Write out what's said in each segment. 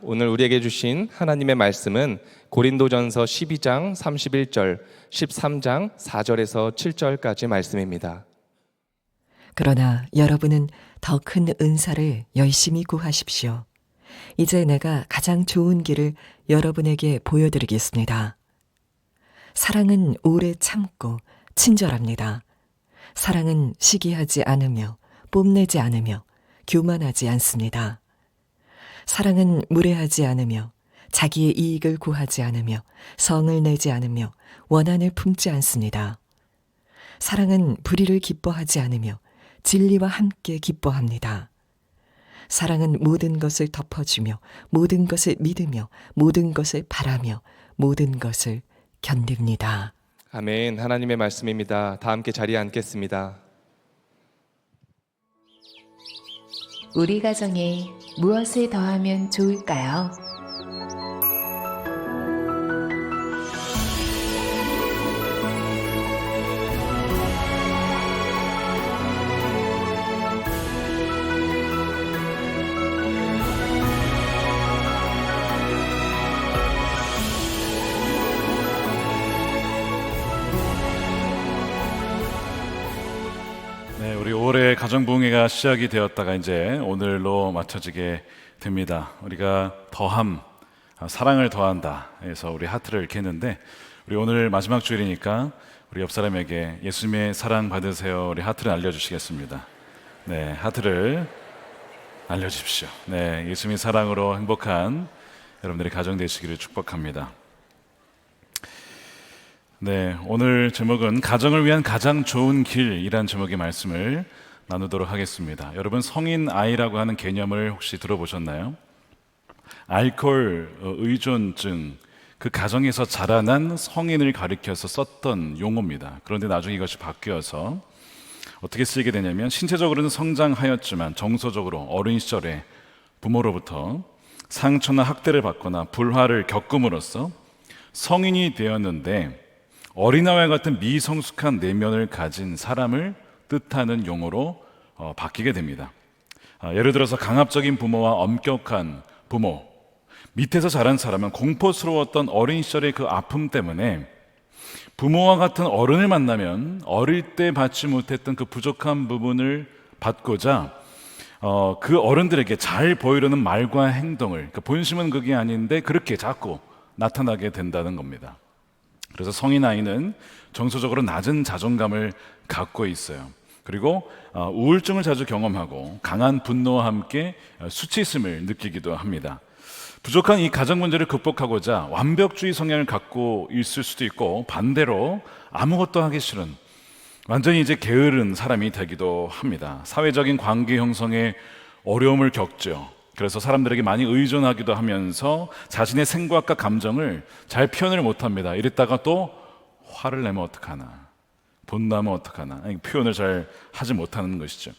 오늘 우리에게 주신 하나님의 말씀은 고린도전서 12장 31절, 13장 4절에서 7절까지 말씀입니다. 그러나 여러분은 더 큰 은사를 열심히 구하십시오. 이제 내가 가장 좋은 길을 여러분에게 보여드리겠습니다. 사랑은 오래 참고 친절합니다. 사랑은 시기하지 않으며 뽐내지 않으며 교만하지 않습니다. 사랑은 무례하지 않으며 자기의 이익을 구하지 않으며 성을 내지 않으며 원한을 품지 않습니다. 사랑은 불의를 기뻐하지 않으며 진리와 함께 기뻐합니다. 사랑은 모든 것을 덮어주며 모든 것을 믿으며 모든 것을 바라며 모든 것을 견딥니다. 아멘. 하나님의 말씀입니다. 다 함께 자리에 앉겠습니다. 우리 가정에 무엇을 더하면 좋을까요? 우리 올해 가정부흥회가 시작이 되었다가 이제 오늘로 맞춰지게 됩니다. 우리가 더함, 사랑을 더한다 해서 우리 하트를 이렇게 했는데, 우리 오늘 마지막 주일이니까 우리 옆 사람에게 예수님의 사랑 받으세요. 우리 하트를 알려주시겠습니다. 네, 하트를 알려주십시오. 네, 예수님의 사랑으로 행복한 여러분들의 가정 되시기를 축복합니다. 네, 오늘 제목은 가정을 위한 가장 좋은 길이란 제목의 말씀을 나누도록 하겠습니다. 여러분, 성인 아이라고 하는 개념을 혹시 들어보셨나요? 알코올 의존증, 그 가정에서 자라난 성인을 가리켜서 썼던 용어입니다. 그런데 나중에 이것이 바뀌어서 어떻게 쓰이게 되냐면, 신체적으로는 성장하였지만 정서적으로 어린 시절에 부모로부터 상처나 학대를 받거나 불화를 겪음으로써 성인이 되었는데 어린아이와 같은 미성숙한 내면을 가진 사람을 뜻하는 용어로 바뀌게 됩니다. 예를 들어서 강압적인 부모와 엄격한 부모, 밑에서 자란 사람은 공포스러웠던 어린 시절의 그 아픔 때문에 부모와 같은 어른을 만나면 어릴 때 받지 못했던 그 부족한 부분을 받고자 그 어른들에게 잘 보이려는 말과 행동을, 그러니까 본심은 그게 아닌데 그렇게 자꾸 나타나게 된다는 겁니다. 그래서 성인 아이는 정서적으로 낮은 자존감을 갖고 있어요. 그리고 우울증을 자주 경험하고 강한 분노와 함께 수치심을 느끼기도 합니다. 부족한 이 가정 문제를 극복하고자 완벽주의 성향을 갖고 있을 수도 있고, 반대로 아무것도 하기 싫은 완전히 이제 게으른 사람이 되기도 합니다. 사회적인 관계 형성에 어려움을 겪죠. 그래서 사람들에게 많이 의존하기도 하면서 자신의 생각과 감정을 잘 표현을 못합니다. 이랬다가 또 화를 내면 어떡하나, 분노하면 어떡하나, 표현을 잘 하지 못하는 것이죠.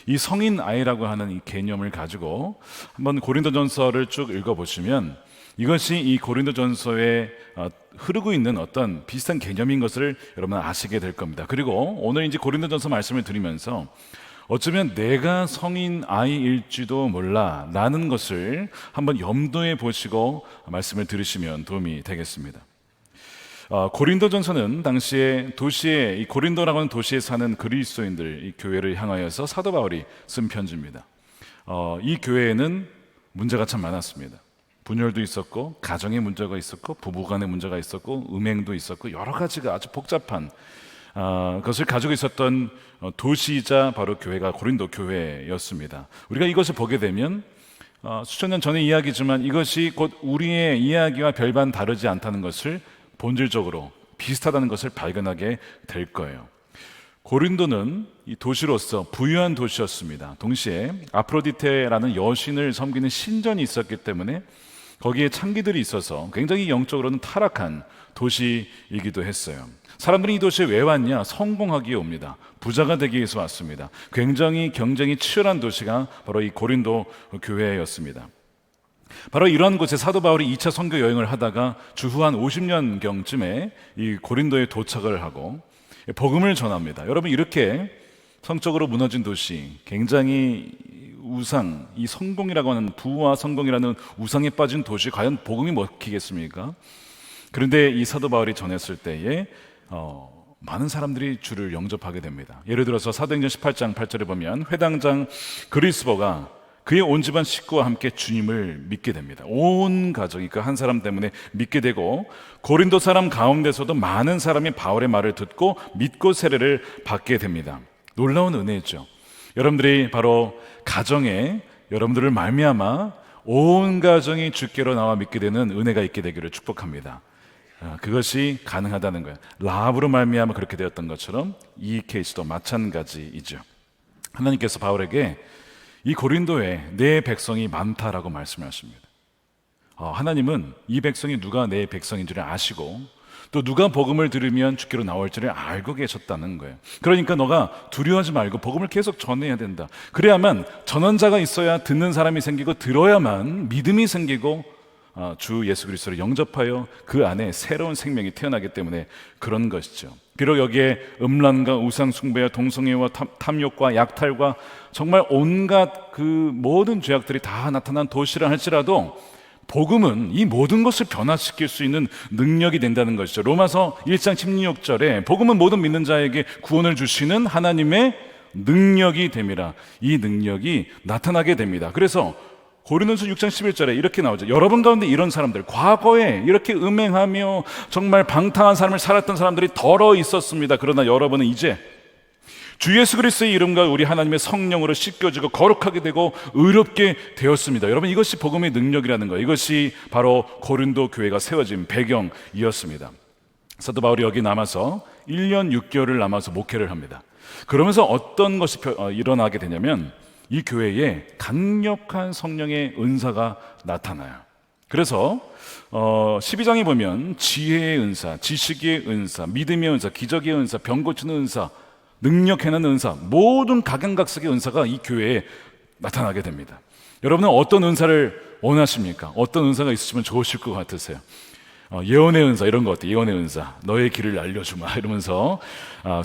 이 성인 아이라고 하는 이 개념을 가지고 한번 고린도전서를 쭉 읽어보시면 이것이 이 고린도전서에 흐르고 있는 어떤 비슷한 개념인 것을 여러분 아시게 될 겁니다. 그리고 오늘 이제 고린도전서 말씀을 드리면서 어쩌면 내가 성인 아이일지도 몰라 라는 것을 한번 염두에 보시고 말씀을 들으시면 도움이 되겠습니다. 고린도전서는 당시에 도시에, 이 고린도라고 하는 도시에 사는 그리스도인들, 이 교회를 향하여서 사도 바울이 쓴 편지입니다. 이 교회에는 문제가 참 많았습니다. 분열도 있었고, 가정의 문제가 있었고, 부부간의 문제가 있었고, 음행도 있었고, 여러 가지가 아주 복잡한 그것을 가지고 있었던 도시이자 바로 교회가 고린도 교회였습니다. 우리가 이것을 보게 되면 수천 년 전의 이야기지만 이것이 곧 우리의 이야기와 별반 다르지 않다는 것을 본질적으로 비슷하다는 것을 발견하게 될 거예요. 고린도는 이 도시로서 부유한 도시였습니다. 동시에 아프로디테라는 여신을 섬기는 신전이 있었기 때문에 거기에 창기들이 있어서 굉장히 영적으로는 타락한 도시이기도 했어요. 사람들이 이 도시에 왜 왔냐? 성공하기에 옵니다. 부자가 되기 위해서 왔습니다. 굉장히 경쟁이 치열한 도시가 바로 이 고린도 교회였습니다. 바로 이런 곳에 사도 바울이 2차 선교 여행을 하다가 주후 한 50년경쯤에 이 고린도에 도착을 하고 복음을 전합니다. 여러분, 이렇게 성적으로 무너진 도시, 굉장히 우상, 이 성공이라고 하는 부와 성공이라는 우상에 빠진 도시 과연 복음이 먹히겠습니까? 그런데 이 사도 바울이 전했을 때에 많은 사람들이 주를 영접하게 됩니다. 예를 들어서 사도행전 18장 8절에 보면 회당장 그리스보가 그의 온 집안 식구와 함께 주님을 믿게 됩니다. 온 가족이 그 한 사람 때문에 믿게 되고, 고린도 사람 가운데서도 많은 사람이 바울의 말을 듣고 믿고 세례를 받게 됩니다. 놀라운 은혜죠. 여러분들이 바로 가정에 여러분들을 말미암아 온 가정이 주께로 나와 믿게 되는 은혜가 있게 되기를 축복합니다. 그것이 가능하다는 거예요. 라합으로 말미암아 그렇게 되었던 것처럼 이 케이스도 마찬가지이죠. 하나님께서 바울에게 이 고린도에 내 백성이 많다라고 말씀하십니다. 하나님은 이 백성이 누가 내 백성인 줄 아시고, 또 누가 복음을 들으면 주께로 나올 줄을 알고 계셨다는 거예요. 그러니까 너가 두려워하지 말고 복음을 계속 전해야 된다. 그래야만 전원자가 있어야 듣는 사람이 생기고, 들어야만 믿음이 생기고, 주 예수 그리스도를 영접하여 그 안에 새로운 생명이 태어나기 때문에 그런 것이죠. 비록 여기에 음란과 우상 숭배와 동성애와 탐욕과 약탈과 정말 온갖 그 모든 죄악들이 다 나타난 도시라 할지라도, 복음은 이 모든 것을 변화시킬 수 있는 능력이 된다는 것이죠. 로마서 1장 16절에 복음은 모든 믿는 자에게 구원을 주시는 하나님의 능력이 됨이라. 이 능력이 나타나게 됩니다. 그래서 고린도서 6장 11절에 이렇게 나오죠. 여러분 가운데 이런 사람들, 과거에 이렇게 음행하며 정말 방탕한 삶을 살았던 사람들이 더러 있었습니다. 그러나 여러분은 이제 주 예수 그리스도의 이름과 우리 하나님의 성령으로 씻겨지고 거룩하게 되고 의롭게 되었습니다. 여러분, 이것이 복음의 능력이라는 거예요. 이것이 바로 고린도 교회가 세워진 배경이었습니다. 사도 바울이 여기 남아서 1년 6개월을 남아서 목회를 합니다. 그러면서 어떤 것이 일어나게 되냐면, 이 교회에 강력한 성령의 은사가 나타나요. 그래서 12장에 보면 지혜의 은사, 지식의 은사, 믿음의 은사, 기적의 은사, 병 고치는 은사, 능력 행하는 은사, 모든 각양각색의 은사가 이 교회에 나타나게 됩니다. 여러분은 어떤 은사를 원하십니까? 어떤 은사가 있으시면 좋으실 것 같으세요? 예언의 은사, 이런 거 어때? 예언의 은사, 너의 길을 알려주마 이러면서,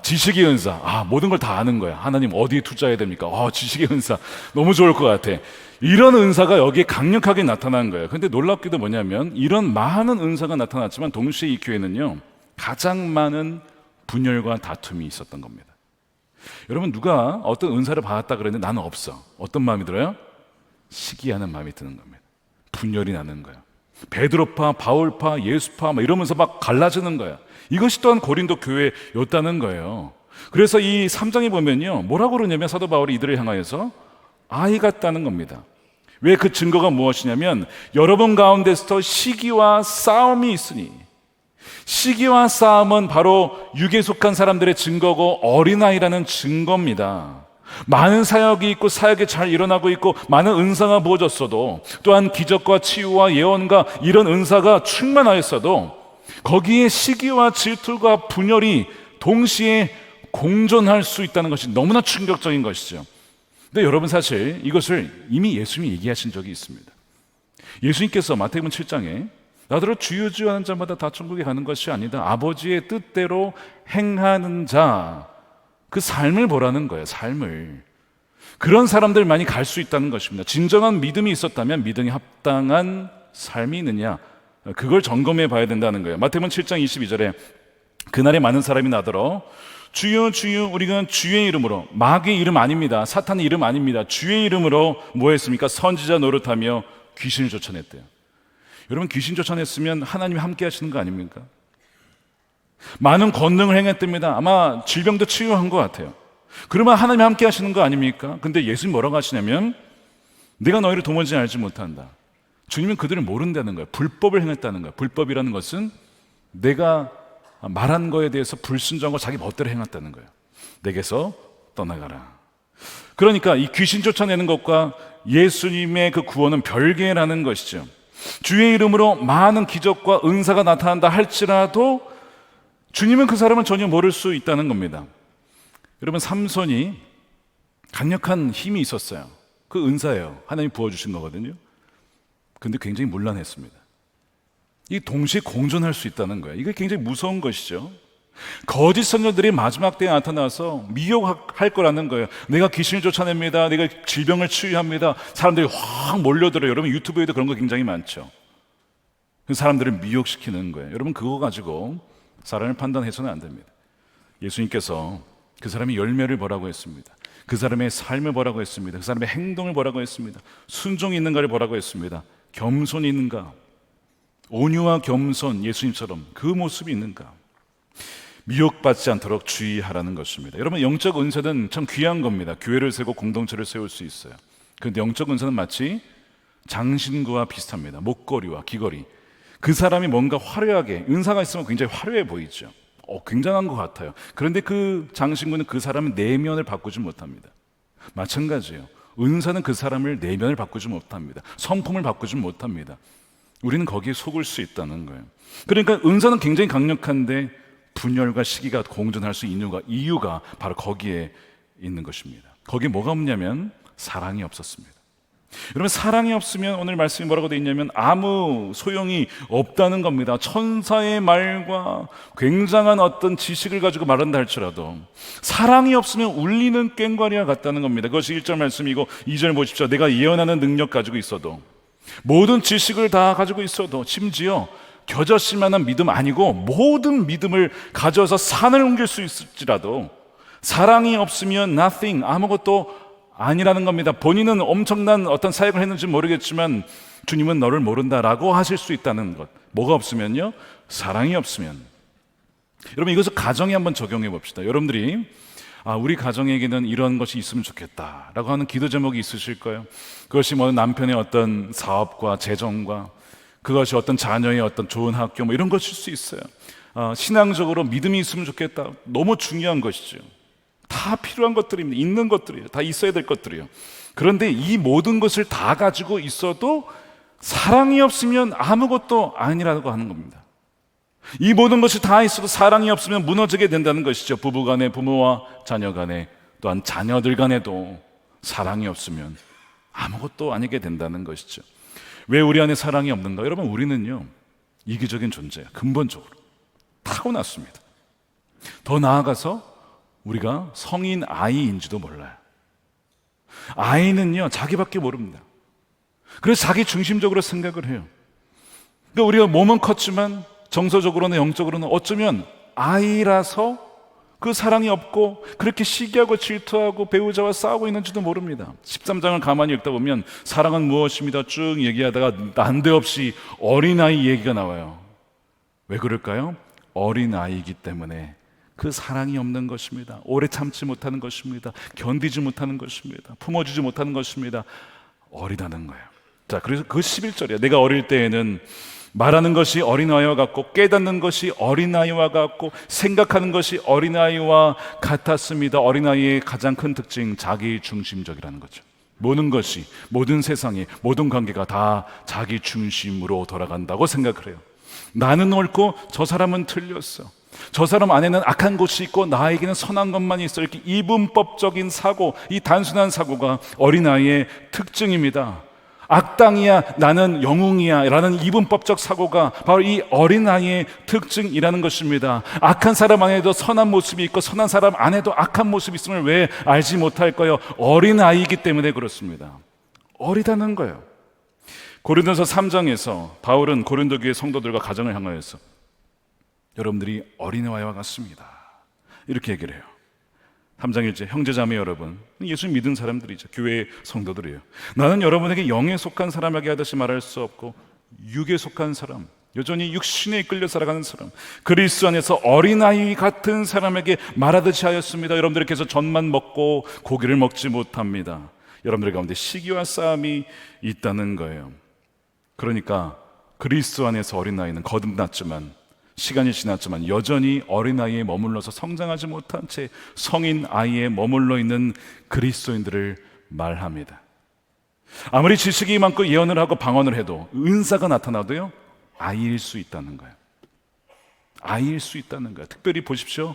지식의 은사, 모든 걸 다 아는 거야. 하나님 어디에 투자해야 됩니까? 지식의 은사 너무 좋을 것 같아. 이런 은사가 여기에 강력하게 나타난 거예요. 근데 놀랍게도 뭐냐면, 이런 많은 은사가 나타났지만 동시에 이 교회는요, 가장 많은 분열과 다툼이 있었던 겁니다. 여러분, 누가 어떤 은사를 받았다 그랬는데 나는 없어. 어떤 마음이 들어요? 시기하는 마음이 드는 겁니다. 분열이 나는 거예요. 베드로파, 바울파, 예수파 이러면서 막 갈라지는 거야. 이것이 또한 고린도 교회였다는 거예요. 그래서 이 3장에 보면요, 뭐라고 그러냐면, 사도 바울이 이들을 향하여서 아이 같다는 겁니다. 왜? 그 증거가 무엇이냐면, 여러분 가운데서 시기와 싸움이 있으니, 시기와 싸움은 바로 육에 속한 사람들의 증거고 어린아이라는 증거입니다. 많은 사역이 있고 사역이 잘 일어나고 있고 많은 은사가 부어졌어도, 또한 기적과 치유와 예언과 이런 은사가 충만하였어도, 거기에 시기와 질투가 분열이 동시에 공존할 수 있다는 것이 너무나 충격적인 것이죠. 근데 여러분, 사실 이것을 이미 예수님이 얘기하신 적이 있습니다. 예수님께서 마태복음 7장에 나더러 주여 주여 하는 자마다 다 천국에 가는 것이 아니다, 아버지의 뜻대로 행하는 자, 그 삶을 보라는 거예요. 삶을. 그런 사람들만이 갈 수 있다는 것입니다. 진정한 믿음이 있었다면 믿음에 합당한 삶이 있느냐, 그걸 점검해 봐야 된다는 거예요. 마태복음 7장 22절에 그날에 많은 사람이 나더러 주여 주여 우리가 주의 이름으로, 마귀의 이름 아닙니다, 사탄의 이름 아닙니다, 주의 이름으로 뭐 했습니까? 선지자 노릇하며 귀신을 쫓아냈대요. 여러분, 귀신 쫓아냈으면 하나님이 함께 하시는 거 아닙니까? 많은 권능을 행했답니다. 아마 질병도 치유한 것 같아요. 그러면 하나님이 함께 하시는 거 아닙니까? 근데 예수님 뭐라고 하시냐면, 내가 너희를 도무지 알지 못한다. 주님은 그들을 모른다는 거예요. 불법을 행했다는 거예요. 불법이라는 것은 내가 말한 거에 대해서 불순종하고 자기 멋대로 행했다는 거예요. 내게서 떠나가라. 그러니까 이 귀신 쫓아내는 것과 예수님의 그 구원은 별개라는 것이죠. 주의 이름으로 많은 기적과 은사가 나타난다 할지라도 주님은 그 사람을 전혀 모를 수 있다는 겁니다. 여러분, 삼손이 강력한 힘이 있었어요. 그 은사예요. 하나님이 부어주신 거거든요. 근데 굉장히 문란했습니다. 이 동시에 공존할 수 있다는 거예요. 이게 굉장히 무서운 것이죠. 거짓 선녀들이 마지막 때에 나타나서 미혹할 거라는 거예요. 내가 귀신을 쫓아냅니다. 내가 질병을 치유합니다. 사람들이 확 몰려들어요. 여러분 유튜브에도 그런 거 굉장히 많죠. 그 사람들을 미혹시키는 거예요. 여러분 그거 가지고 사람을 판단해서는 안 됩니다. 예수님께서 그 사람의 열매를 보라고 했습니다. 그 사람의 삶을 보라고 했습니다. 그 사람의 행동을 보라고 했습니다. 순종이 있는가를 보라고 했습니다. 겸손이 있는가, 온유와 겸손, 예수님처럼 그 모습이 있는가. 미혹받지 않도록 주의하라는 것입니다. 여러분 영적 은사는 참 귀한 겁니다. 교회를 세우고 공동체를 세울 수 있어요. 그런데 영적 은사는 마치 장신구와 비슷합니다. 목걸이와 귀걸이. 그 사람이 뭔가 화려하게, 은사가 있으면 굉장히 화려해 보이죠. 굉장한 것 같아요. 그런데 그 장신구는 그 사람의 내면을 바꾸지 못합니다. 마찬가지예요. 은사는 그 사람을 내면을 바꾸지 못합니다. 성품을 바꾸지 못합니다. 우리는 거기에 속을 수 있다는 거예요. 그러니까 은사는 굉장히 강력한데 분열과 시기가 공존할 수 있는 이유가 바로 거기에 있는 것입니다. 거기에 뭐가 없냐면 사랑이 없었습니다. 여러분 사랑이 없으면 오늘 말씀이 뭐라고 되어 있냐면 아무 소용이 없다는 겁니다. 천사의 말과 굉장한 어떤 지식을 가지고 말한다 할지라도 사랑이 없으면 울리는 꽹과리와 같다는 겁니다. 그것이 1절 말씀이고 2절 보십시오. 내가 예언하는 능력 가지고 있어도 모든 지식을 다 가지고 있어도 심지어 겨자씨만한 믿음 아니고 모든 믿음을 가져서 산을 옮길 수 있을지라도 사랑이 없으면 nothing, 아무것도 아니라는 겁니다. 본인은 엄청난 어떤 사역을 했는지 모르겠지만 주님은 너를 모른다라고 하실 수 있다는 것. 뭐가 없으면요? 사랑이 없으면. 여러분 이것을 가정에 한번 적용해 봅시다. 여러분들이 우리 가정에게는 이런 것이 있으면 좋겠다라고 하는 기도 제목이 있으실까요? 그것이 뭐 남편의 어떤 사업과 재정과 그것이 어떤 자녀의 어떤 좋은 학교 뭐 이런 것일 수 있어요. 신앙적으로 믿음이 있으면 좋겠다. 너무 중요한 것이죠. 다 필요한 것들입니다. 있는 것들이에요. 다 있어야 될 것들이에요. 그런데 이 모든 것을 다 가지고 있어도 사랑이 없으면 아무것도 아니라고 하는 겁니다. 이 모든 것이 다 있어도 사랑이 없으면 무너지게 된다는 것이죠. 부부 간에, 부모와 자녀 간에, 또한 자녀들 간에도 사랑이 없으면 아무것도 아니게 된다는 것이죠. 왜 우리 안에 사랑이 없는가? 여러분 우리는요 이기적인 존재예요. 근본적으로 타고났습니다. 더 나아가서 우리가 성인 아이인지도 몰라요. 아이는요 자기밖에 모릅니다. 그래서 자기 중심적으로 생각을 해요. 그러니까 우리가 몸은 컸지만 정서적으로는 영적으로는 어쩌면 아이라서 그 사랑이 없고 그렇게 시기하고 질투하고 배우자와 싸우고 있는지도 모릅니다. 13장을 가만히 읽다 보면 사랑은 무엇입니다 쭉 얘기하다가 난데없이 어린아이 얘기가 나와요. 왜 그럴까요? 어린아이이기 때문에 그 사랑이 없는 것입니다. 오래 참지 못하는 것입니다. 견디지 못하는 것입니다. 품어주지 못하는 것입니다. 어리다는 거예요. 자, 그래서 그 11절이에요. 내가 어릴 때에는 말하는 것이 어린아이와 같고 깨닫는 것이 어린아이와 같고 생각하는 것이 어린아이와 같았습니다. 어린아이의 가장 큰 특징 자기 중심적이라는 거죠. 모든 것이, 모든 세상이, 모든 관계가 다 자기 중심으로 돌아간다고 생각을 해요. 나는 옳고 저 사람은 틀렸어. 저 사람 안에는 악한 것이 있고 나에게는 선한 것만 있어. 이렇게 이분법적인 사고, 이 단순한 사고가 어린아이의 특징입니다. 악당이야, 나는 영웅이야 라는 이분법적 사고가 바로 이 어린아이의 특징이라는 것입니다. 악한 사람 안에도 선한 모습이 있고 선한 사람 안에도 악한 모습이 있음을 왜 알지 못할까요? 어린아이이기 때문에 그렇습니다. 어리다는 거예요. 고린도서 3장에서 바울은 고린도 교회 성도들과 가정을 향하여서 여러분들이 어린아이와 같습니다 이렇게 얘기를 해요. 3장 1절 형제자매 여러분, 예수님 믿은 사람들이죠. 교회의 성도들이에요. 나는 여러분에게 영에 속한 사람에게 하듯이 말할 수 없고 육에 속한 사람, 여전히 육신에 이끌려 살아가는 사람, 그리스도 안에서 어린아이 같은 사람에게 말하듯이 하였습니다. 여러분들께서 젖만 먹고 고기를 먹지 못합니다. 여러분들 가운데 시기와 싸움이 있다는 거예요. 그러니까 그리스도 안에서 어린아이는 거듭났지만 시간이 지났지만 여전히 어린아이에 머물러서 성장하지 못한 채 성인 아이에 머물러 있는 그리스도인들을 말합니다. 아무리 지식이 많고 예언을 하고 방언을 해도 은사가 나타나도요 아이일 수 있다는 거예요. 아이일 수 있다는 거예요. 특별히 보십시오.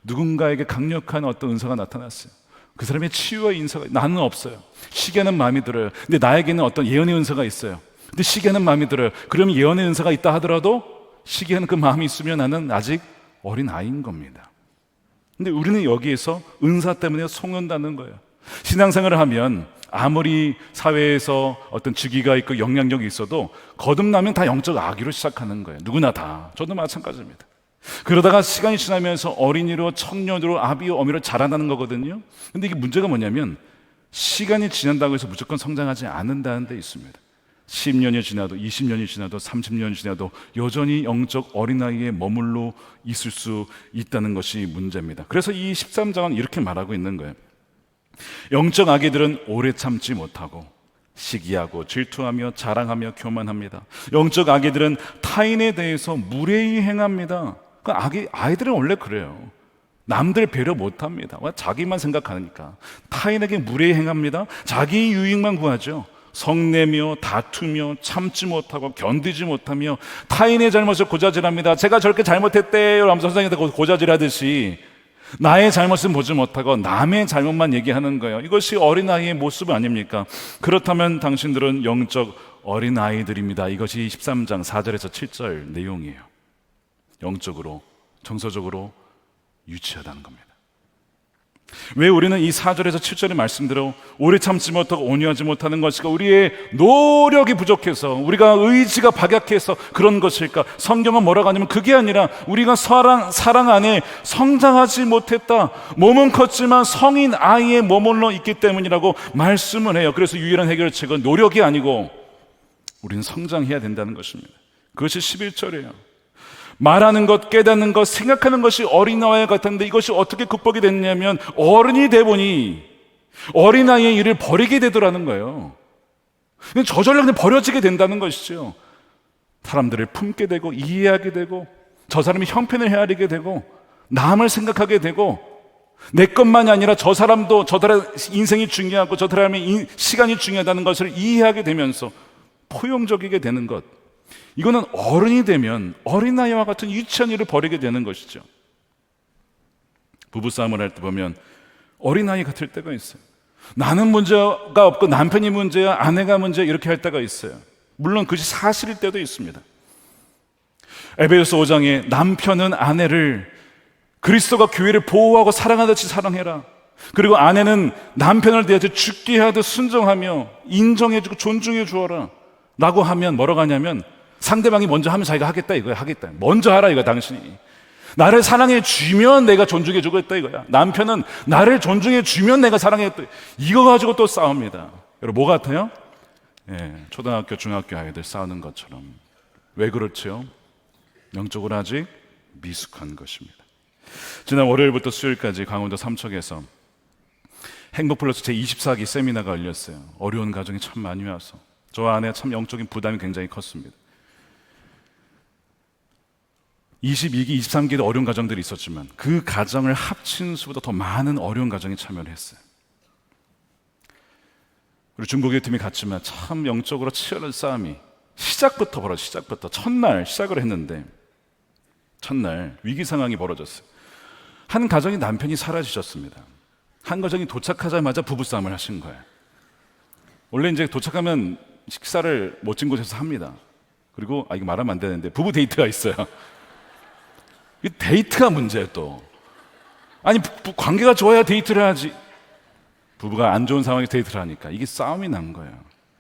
누군가에게 강력한 어떤 은사가 나타났어요. 그 사람의 치유와 인사가 나는 없어요. 시계는 마음에 들어요. 근데 나에게는 어떤 예언의 은사가 있어요. 근데 시계는 마음에 들어요. 그러면 예언의 은사가 있다 하더라도 시기에는 그 마음이 있으면 나는 아직 어린아이인 겁니다. 근데 우리는 여기에서 은사 때문에 속는다는 거예요. 신앙생활을 하면 아무리 사회에서 어떤 직위가 있고 영향력이 있어도 거듭나면 다 영적 아기로 시작하는 거예요. 누구나 다. 저도 마찬가지입니다. 그러다가 시간이 지나면서 어린이로, 청년으로, 아비요 어미로 자라나는 거거든요. 근데 이게 문제가 뭐냐면 시간이 지난다고 해서 무조건 성장하지 않는다는 데 있습니다. 10년이 지나도 20년이 지나도 30년이 지나도 여전히 영적 어린아이에 머물러 있을 수 있다는 것이 문제입니다. 그래서 이 13장은 이렇게 말하고 있는 거예요. 영적 아기들은 오래 참지 못하고 시기하고 질투하며 자랑하며 교만합니다. 영적 아기들은 타인에 대해서 무례히 행합니다. 아이들은 원래 그래요. 남들 배려 못합니다. 자기만 생각하니까. 타인에게 무례히 행합니다. 자기 유익만 구하죠. 성내며 다투며 참지 못하고 견디지 못하며 타인의 잘못을 고자질합니다. 제가 저렇게 잘못했대요 하면서 선생님한테 고자질하듯이 나의 잘못은 보지 못하고 남의 잘못만 얘기하는 거예요. 이것이 어린아이의 모습 아닙니까? 그렇다면 당신들은 영적 어린아이들입니다. 이것이 13장 4절에서 7절 내용이에요. 영적으로, 정서적으로 유치하다는 겁니다. 왜 우리는 이 4절에서 7절의 말씀대로 오래 참지 못하고 온유하지 못하는 것일까? 우리의 노력이 부족해서, 우리가 의지가 박약해서 그런 것일까? 성경은 뭐라고 하냐면 그게 아니라 우리가 사랑 안에 성장하지 못했다. 몸은 컸지만 성인 아이에 머물러 있기 때문이라고 말씀을 해요. 그래서 유일한 해결책은 노력이 아니고 우리는 성장해야 된다는 것입니다. 그것이 11절이에요. 말하는 것, 깨닫는 것, 생각하는 것이 어린아이 같은데 이것이 어떻게 극복이 됐냐면 어른이 돼 보니 어린아이의 일을 버리게 되더라는 거예요. 저절로 그냥 버려지게 된다는 것이죠. 사람들을 품게 되고 이해하게 되고 저 사람이 형편을 헤아리게 되고 남을 생각하게 되고 내 것만이 아니라 저 사람도 저 사람의 인생이 중요하고 저 사람의 시간이 중요하다는 것을 이해하게 되면서 포용적이게 되는 것, 이거는 어른이 되면 어린아이와 같은 유치한 일을 벌이게 되는 것이죠. 부부싸움을 할 때 보면 어린아이 같을 때가 있어요. 나는 문제가 없고 남편이 문제야, 아내가 문제야, 이렇게 할 때가 있어요. 물론 그것이 사실일 때도 있습니다. 에베소서 5장에 남편은 아내를 그리스도가 교회를 보호하고 사랑하듯이 사랑해라. 그리고 아내는 남편을 대하여 죽게 하듯 순종하며 인정해주고 존중해 주어라 라고 하면 뭐라고 하냐면 상대방이 먼저 하면 자기가 하겠다 이거야. 하겠다. 먼저 하라 이거야. 당신이 나를 사랑해 주면 내가 존중해 주겠다 이거야. 남편은 나를 존중해 주면 내가 사랑했다. 이거 가지고 또 싸웁니다. 여러분 뭐 같아요? 초등학교 중학교 아이들 싸우는 것처럼. 왜 그렇죠? 영적으로 아직 미숙한 것입니다. 지난 월요일부터 수요일까지 강원도 삼척에서 행복플러스 제24기 세미나가 열렸어요. 어려운 가정이 참 많이 와서 저 안에 참 영적인 부담이 굉장히 컸습니다. 22기, 23기도 어려운 가정들이 있었지만 그 가정을 합친 수보다 더 많은 어려운 가정이 참여를 했어요. 우리 중국의 팀이 갔지만 참 영적으로 치열한 싸움이 시작부터 첫날 시작을 했는데 첫날 위기 상황이 벌어졌어요. 한 가정이 남편이 사라지셨습니다. 한 가정이 도착하자마자 부부싸움을 하신 거예요. 원래 이제 도착하면 식사를 멋진 곳에서 합니다. 그리고 이거 말하면 안 되는데 부부 데이트가 있어요. 이 데이트가 문제예요. 또 아니 관계가 좋아야 데이트를 하지. 부부가 안 좋은 상황에서 데이트를 하니까 이게 싸움이 난 거예요.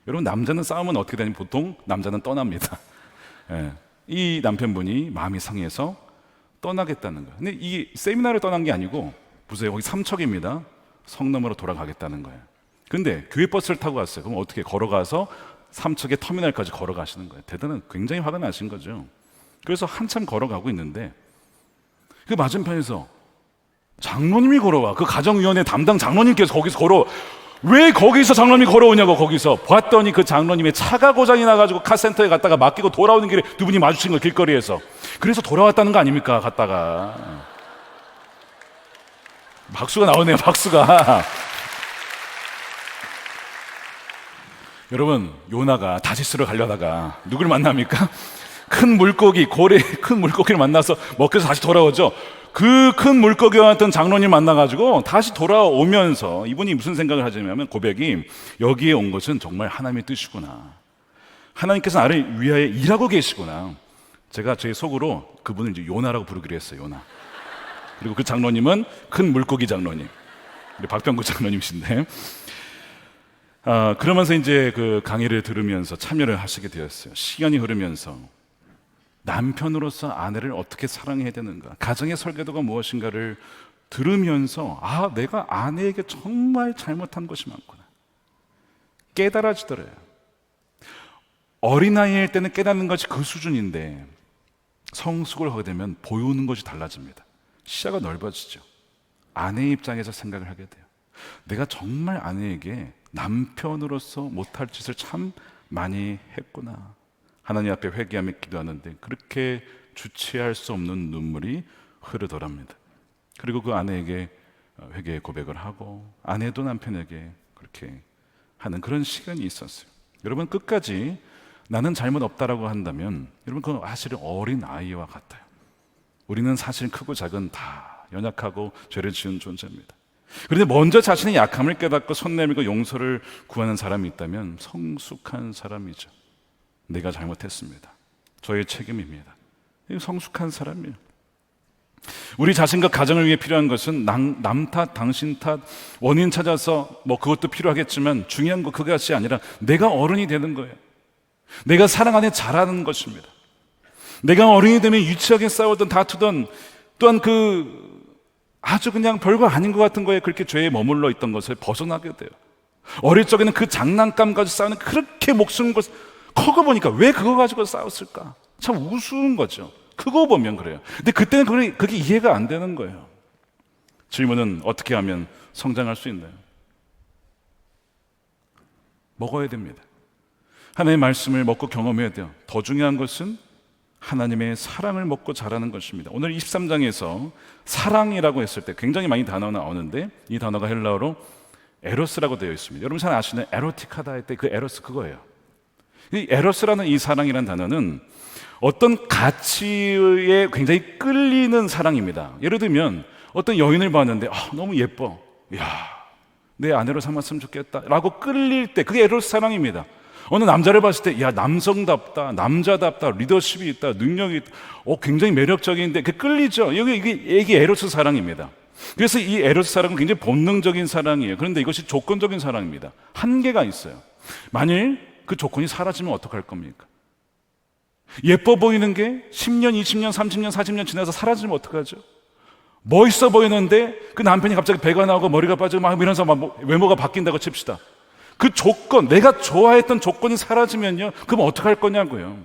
여러분 남자는 싸우면 어떻게 되냐면 보통 남자는 떠납니다. 이 남편분이 마음이 상해서 떠나겠다는 거예요. 근데 이 세미나를 떠난 게 아니고 보세요. 거기 삼척입니다. 성남으로 돌아가겠다는 거예요. 근데 교회 버스를 타고 갔어요. 그럼 어떻게 걸어가서 삼척의 터미널까지 걸어가시는 거예요. 대단한 굉장히 화가 나신 거죠. 그래서 한참 걸어가고 있는데 그 맞은편에서 장로님이 걸어와. 그 가정위원회 담당 장로님께서 거기서 왜 거기서 장로님이 걸어오냐고. 거기서 봤더니 그 장로님의 차가 고장이 나가지고 카센터에 갔다가 맡기고 돌아오는 길에 두 분이 마주친 거, 길거리에서. 그래서 돌아왔다는 거 아닙니까? 갔다가 박수가 나오네요. 박수가. 여러분 요나가 다시스로 가려다가 누굴 만납니까? 큰 물고기, 큰 물고기를 만나서 먹혀서 다시 돌아오죠. 그 큰 물고기와 같은 장로님 만나가지고 다시 돌아오면서 이분이 무슨 생각을 하냐면 고백이 여기에 온 것은 정말 하나님의 뜻이구나. 하나님께서 나를 위하여 일하고 계시구나. 제가 제 속으로 그분을 이제 요나라고 부르기로 했어요. 요나. 그리고 그 장로님은 큰 물고기 장로님, 우리 박병구 장로님이신데, 그러면서 이제 그 강의를 들으면서 참여를 하시게 되었어요. 시간이 흐르면서 남편으로서 아내를 어떻게 사랑해야 되는가, 가정의 설계도가 무엇인가를 들으면서 내가 아내에게 정말 잘못한 것이 많구나 깨달아지더래요. 어린아이일 때는 깨닫는 것이 그 수준인데 성숙을 하게 되면 보이는 것이 달라집니다. 시야가 넓어지죠. 아내의 입장에서 생각을 하게 돼요. 내가 정말 아내에게 남편으로서 못할 짓을 참 많이 했구나. 하나님 앞에 회개하며 기도하는데 그렇게 주체할 수 없는 눈물이 흐르더랍니다. 그리고 그 아내에게 회개의 고백을 하고 아내도 남편에게 그렇게 하는 그런 시간이 있었어요. 여러분, 끝까지 나는 잘못 없다라고 한다면 여러분, 그건 사실은 어린 아이와 같아요. 우리는 사실 크고 작은 다 연약하고 죄를 지은 존재입니다. 그런데 먼저 자신의 약함을 깨닫고 손 내밀고 용서를 구하는 사람이 있다면 성숙한 사람이죠. 내가 잘못했습니다. 저의 책임입니다. 이거 성숙한 사람이에요. 우리 자신과 가정을 위해 필요한 것은 남 탓, 당신 탓, 원인 찾아서 그것도 필요하겠지만 중요한 거 그것이 아니라 내가 어른이 되는 거예요. 내가 사랑 안에 자라는 것입니다. 내가 어른이 되면 유치하게 싸우던 다투던 또한 아주 그냥 별거 아닌 것 같은 거에 그렇게 죄에 머물러 있던 것을 벗어나게 돼요. 어릴 적에는 그 장난감 가지고 싸우는 그렇게 목숨 걸 커고 보니까 왜 그거 가지고 싸웠을까? 참 우스운 거죠. 크고 보면 그래요. 근데 그때는 그게 이해가 안 되는 거예요. 질문은 어떻게 하면 성장할 수 있나요? 먹어야 됩니다. 하나님의 말씀을 먹고 경험해야 돼요. 더 중요한 것은 하나님의 사랑을 먹고 자라는 것입니다. 오늘 23장에서 사랑이라고 했을 때 굉장히 많이 단어가 나오는데 이 단어가 헬라어로 에로스라고 되어 있습니다. 여러분 잘 아시는 에로틱하다 할 때 그 에로스 그거예요. 이 에로스라는 이 사랑이라는 단어는 어떤 가치에 굉장히 끌리는 사랑입니다. 예를 들면 어떤 여인을 봤는데 너무 예뻐, 내 아내로 삼았으면 좋겠다 라고 끌릴 때 그게 에로스 사랑입니다. 어느 남자를 봤을 때 남성답다, 남자답다, 리더십이 있다, 능력이 있다, 굉장히 매력적인데 그게 끌리죠. 이게 에로스 사랑입니다. 그래서 이 에로스 사랑은 굉장히 본능적인 사랑이에요. 그런데 이것이 조건적인 사랑입니다. 한계가 있어요. 만일 그 조건이 사라지면 어떡할 겁니까? 예뻐 보이는 게 10년, 20년, 30년, 40년 지나서 사라지면 어떡하죠? 멋있어 보이는데 그 남편이 갑자기 배가 나오고 머리가 빠지고 막 이러면서 외모가 바뀐다고 칩시다. 그 조건, 내가 좋아했던 조건이 사라지면요, 그럼 어떡할 거냐고요.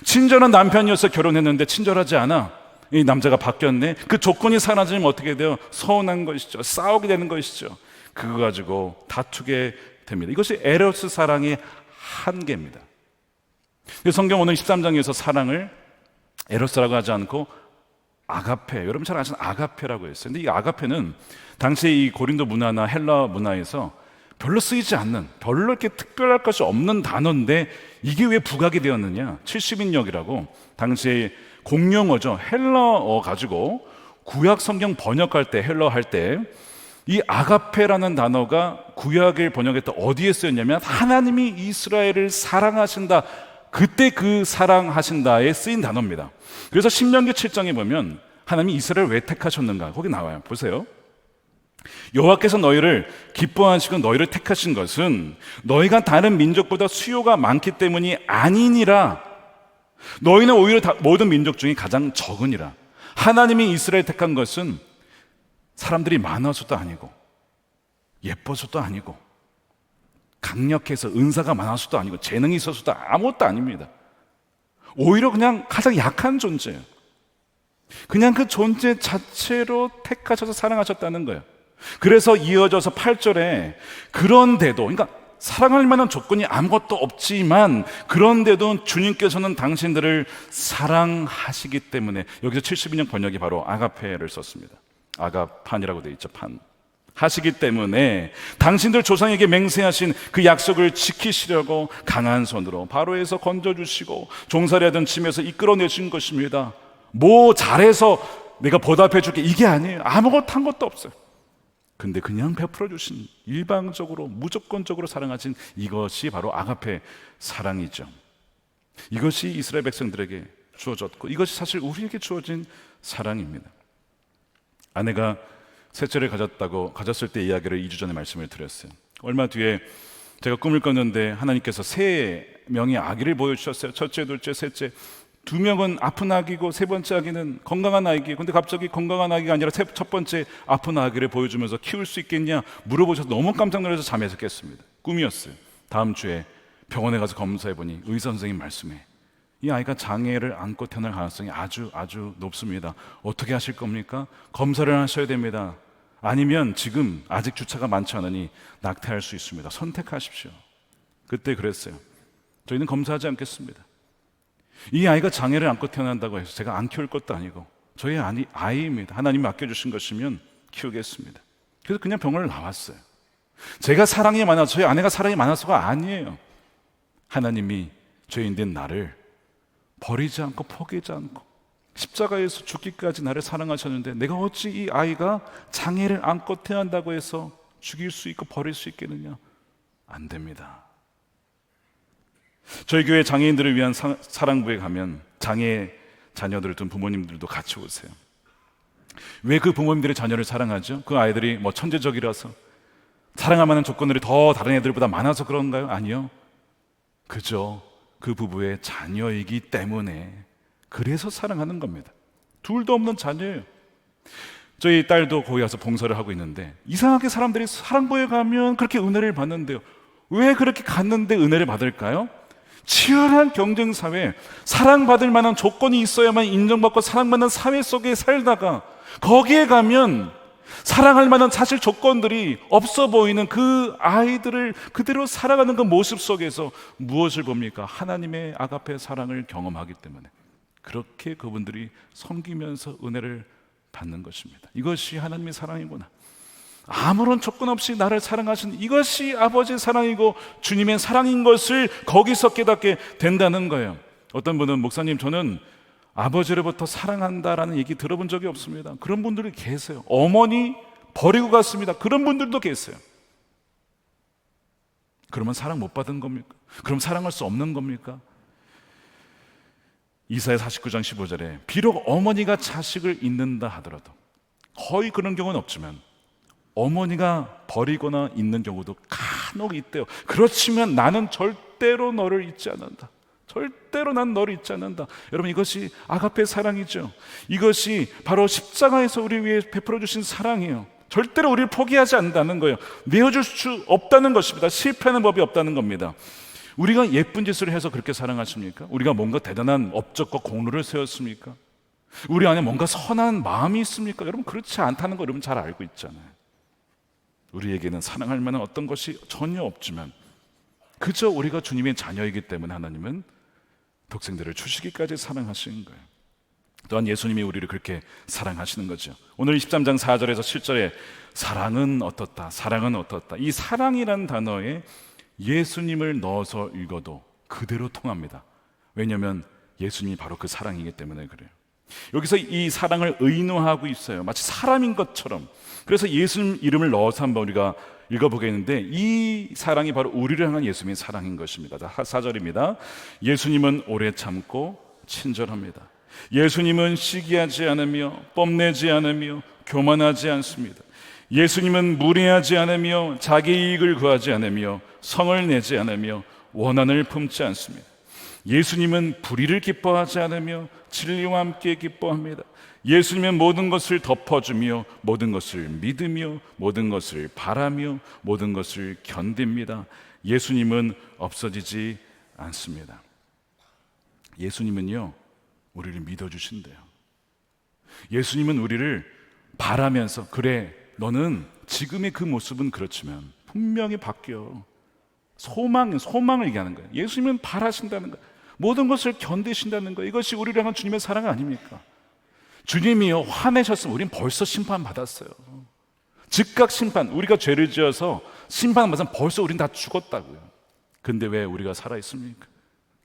친절한 남편이어서 결혼했는데 친절하지 않아, 이 남자가 바뀌었네. 그 조건이 사라지면 어떻게 돼요? 서운한 것이죠. 싸우게 되는 것이죠. 그거 가지고 다투게 됩니다. 이것이 에로스 사랑의 한계입니다. 성경 오늘 13장에서 사랑을 에로스라고 하지 않고 아가페, 여러분 잘 아시는 아가페라고 했어요. 근데 이 아가페는 당시 이 고린도 문화나 헬라 문화에서 별로 쓰이지 않는, 별로 이렇게 특별할 것이 없는 단어인데 이게 왜 부각이 되었느냐? 70인역이라고 당시에 공용어죠. 헬라어 가지고 구약 성경 번역할 때, 헬라어 할 때 이 아가페라는 단어가 구약을 번역할 때 어디에 쓰였냐면 하나님이 이스라엘을 사랑하신다, 그때 그 사랑하신다에 쓰인 단어입니다. 그래서 신명기 7장에 보면 하나님이 이스라엘을 왜 택하셨는가 거기 나와요. 보세요. 여호와께서 너희를 기뻐하시고 너희를 택하신 것은 너희가 다른 민족보다 수요가 많기 때문이 아니니라. 너희는 오히려 모든 민족 중에 가장 적으니라. 하나님이 이스라엘 택한 것은 사람들이 많아서도 아니고 예뻐서도 아니고 강력해서 은사가 많아서도 아니고 재능이 있어서도 아무것도 아닙니다. 오히려 그냥 가장 약한 존재예요. 그냥 그 존재 자체로 택하셔서 사랑하셨다는 거예요. 그래서 이어져서 8절에 그런데도, 그러니까 사랑할 만한 조건이 아무것도 없지만 그런데도 주님께서는 당신들을 사랑하시기 때문에, 여기서 72년 번역이 바로 아가페를 썼습니다. 아가판이라고 되어 있죠. 판 하시기 때문에 당신들 조상에게 맹세하신 그 약속을 지키시려고 강한 손으로 바로에서 건져주시고 종살이 하던 짐에서 이끌어내신 것입니다. 뭐 잘해서 내가 보답해 줄게 이게 아니에요. 아무것도 한 것도 없어요. 근데 그냥 베풀어 주신, 일방적으로 무조건적으로 사랑하신 이것이 바로 아가페 사랑이죠. 이것이 이스라엘 백성들에게 주어졌고 이것이 사실 우리에게 주어진 사랑입니다. 아내가 셋째를 가졌을 때 이야기를 2주 전에 말씀을 드렸어요. 얼마 뒤에 제가 꿈을 꿨는데 하나님께서 3명의 아기를 보여주셨어요. 첫째, 둘째, 셋째. 2명은 아픈 아기고 세 번째 아기는 건강한 아기예요. 근데 갑자기 건강한 아기가 아니라 첫 번째 아픈 아기를 보여주면서 키울 수 있겠냐 물어보셔서 너무 깜짝 놀라서 잠에서 깼습니다. 꿈이었어요. 다음 주에 병원에 가서 검사해보니 의사 선생님 말씀에 이 아이가 장애를 안고 태어날 가능성이 아주 높습니다. 어떻게 하실 겁니까? 검사를 하셔야 됩니다. 아니면 지금 아직 주차가 많지 않으니 낙태할 수 있습니다. 선택하십시오. 그때 그랬어요. 저희는 검사하지 않겠습니다. 이 아이가 장애를 안고 태어난다고 해서 제가 안 키울 것도 아니고 저희 아이입니다. 하나님 맡겨주신 것이면 키우겠습니다. 그래서 그냥 병원을 나왔어요. 제가 사랑이 많아서, 저희 아내가 사랑이 많아서가 아니에요. 하나님이 죄인 된 나를 버리지 않고 포기하지 않고 십자가에서 죽기까지 나를 사랑하셨는데 내가 어찌 이 아이가 장애를 안고 태어난다고 해서 죽일 수 있고 버릴 수 있겠느냐? 안 됩니다. 저희 교회 장애인들을 위한 사랑부에 가면 장애 자녀들을 둔 부모님들도 같이 오세요. 왜 그 부모님들의 자녀를 사랑하죠? 그 아이들이 뭐 천재적이라서 사랑할 만한 조건들이 더 다른 애들보다 많아서 그런가요? 아니요. 그저 그 부부의 자녀이기 때문에 그래서 사랑하는 겁니다. 둘도 없는 자녀예요. 저희 딸도 거기 가서 봉사를 하고 있는데 이상하게 사람들이 사랑부에 가면 그렇게 은혜를 받는데요. 왜 그렇게 갔는데 은혜를 받을까요? 치열한 경쟁사회, 사랑받을 만한 조건이 있어야만 인정받고 사랑받는 사회 속에 살다가 거기에 가면 사랑할 만한 사실 조건들이 없어 보이는 그 아이들을 그대로 살아가는 그 모습 속에서 무엇을 봅니까? 하나님의 아가페 사랑을 경험하기 때문에 그렇게 그분들이 섬기면서 은혜를 받는 것입니다. 이것이 하나님의 사랑이구나. 아무런 조건 없이 나를 사랑하신 이것이 아버지의 사랑이고 주님의 사랑인 것을 거기서 깨닫게 된다는 거예요. 어떤 분은 목사님 저는 아버지로부터 사랑한다라는 얘기 들어본 적이 없습니다. 그런 분들이 계세요. 어머니 버리고 갔습니다. 그런 분들도 계세요. 그러면 사랑 못 받은 겁니까? 그럼 사랑할 수 없는 겁니까? 이사야 49장 15절에 비록 어머니가 자식을 잊는다 하더라도 거의 그런 경우는 없지만 어머니가 버리거나 잊는 경우도 간혹 있대요. 그렇지만 나는 절대로 너를 잊지 않는다. 절대로 난 너를 잊지 않는다. 여러분 이것이 아가페 사랑이죠. 이것이 바로 십자가에서 우리 위해 베풀어 주신 사랑이에요. 절대로 우리를 포기하지 않는다는 거예요. 내어줄 수 없다는 것입니다. 실패하는 법이 없다는 겁니다. 우리가 예쁜 짓을 해서 그렇게 사랑하십니까? 우리가 뭔가 대단한 업적과 공로를 세웠습니까? 우리 안에 뭔가 선한 마음이 있습니까? 여러분 그렇지 않다는 거 여러분 잘 알고 있잖아요. 우리에게는 사랑할 만한 어떤 것이 전혀 없지만 그저 우리가 주님의 자녀이기 때문에 하나님은 독생들을 주시기까지 사랑하시는 거예요. 또한 예수님이 우리를 그렇게 사랑하시는 거죠. 오늘 23장 4절에서 7절에 사랑은 어떻다, 사랑은 어떻다. 이 사랑이라는 단어에 예수님을 넣어서 읽어도 그대로 통합니다. 왜냐하면 예수님이 바로 그 사랑이기 때문에 그래요. 여기서 이 사랑을 의노하고 있어요. 마치 사람인 것처럼. 그래서 예수님 이름을 넣어서 한번 우리가 읽어보겠는데 이 사랑이 바로 우리를 향한 예수님의 사랑인 것입니다. 4절입니다. 예수님은 오래 참고 친절합니다. 예수님은 시기하지 않으며 뽐내지 않으며 교만하지 않습니다. 예수님은 무례하지 않으며 자기 이익을 구하지 않으며 성을 내지 않으며 원한을 품지 않습니다. 예수님은 불의를 기뻐하지 않으며 진리와 함께 기뻐합니다. 예수님은 모든 것을 덮어주며 모든 것을 믿으며 모든 것을 바라며 모든 것을 견딥니다. 예수님은 없어지지 않습니다. 예수님은요 우리를 믿어주신대요. 예수님은 우리를 바라면서 그래 너는 지금의 그 모습은 그렇지만 분명히 바뀌어. 소망을 얘기하는 거예요. 예수님은 바라신다는 거예요. 모든 것을 견디신다는 거예요. 이것이 우리를 향한 주님의 사랑 아닙니까? 주님이요 화내셨으면 우린 벌써 심판받았어요. 즉각 심판, 우리가 죄를 지어서 심판받으면 벌써 우린 다 죽었다고요. 근데 왜 우리가 살아있습니까?